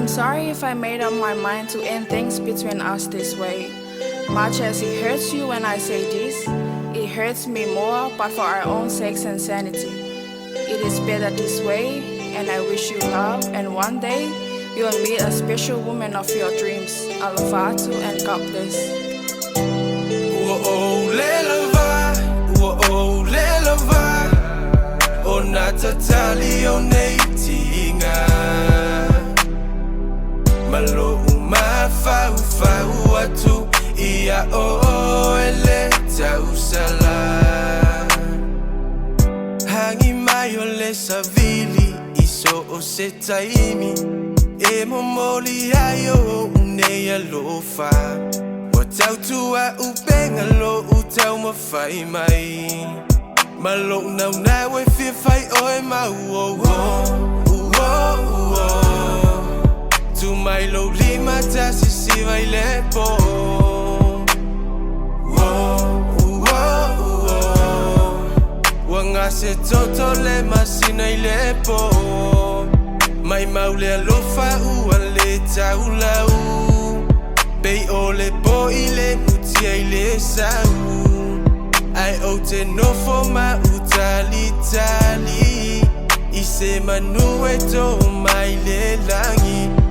I'm sorry if I made up my mind to end things between us this way. Much as it hurts you when I say this, it hurts me more, but for our own sakes and sanity. It is better this way, and I wish you love, and one day you will meet a special woman of your dreams. Alofioa'ana Alo and God bless. LELAVÀ O natatali o NEI TIGÂ Malo umafau fau atu ia o ele tau sala Hangi mai o le savili iso o se taimi E momoli ai o unei alofa O tau tua upenga lo utau mawhai mai Malo nau nau e fia whai oe mau Tu mai lo lima ta sisi vai lepo Wanga se toto le masina i lepo Mai mau le alofa ua le tau lau Bei o le po i le mutia i le sau Ai o te nofo ma utali tali I se manu e to mai le langi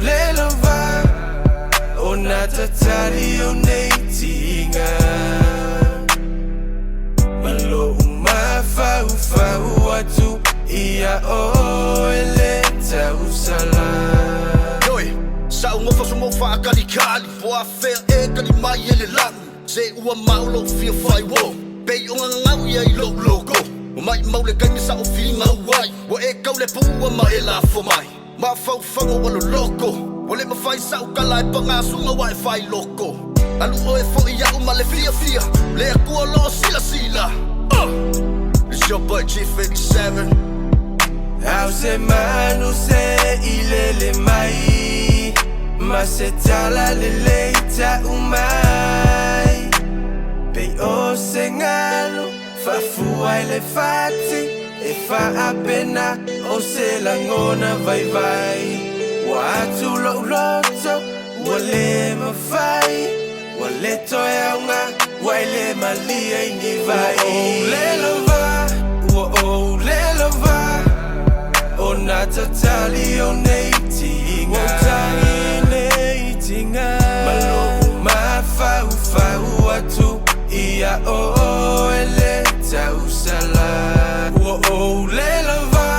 LELAVÀ O natatali o NEI TIGÂ Malo umafau fau atu ia o ele tau sala Sa unga fa sumo fa kali kali po a fe e kali mai ele lang se ua maulo fia fai wo pe unga ngau ia I logo o mai maule kai sa o fi ngau wai wo e kau le pu ma e la fo mai ma fau fango walo loko o le ma fai sa o kala e panga sunga wai fai loko alu o e fo ia uma le fia le aku lo sila It's your boy CHIEF-87 Au se manu se ilele mai Ma se tala le leita umai Pei o se ngalo Fa fua le fati E fa apena o se langona vai vai Watu lo loto Wale mawhai Wale toe aunga Waile malia ini vai LELAVÀ O natatali o NEI TIGＡ Malo umafau fau atu ia o ele tau sala LELAVÀ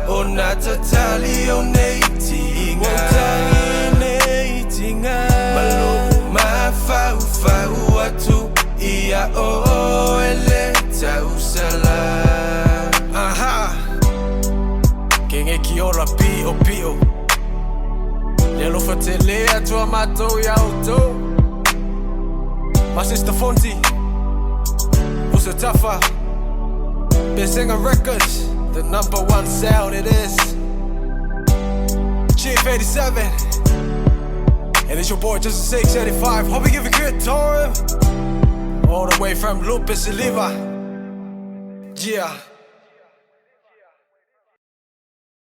O natatali o NEI TIGΑ Malo umafau fau atu ia o ele tau sala Kenge ki ora pio Le alofa te lea tua matou i auto My sister Fonty Uso TAFAH PESEGA Records The #1 sound it is CHIEF-87 And it's your boy just a 685 Hope you give a good time All the way from LELAVÀ Yeah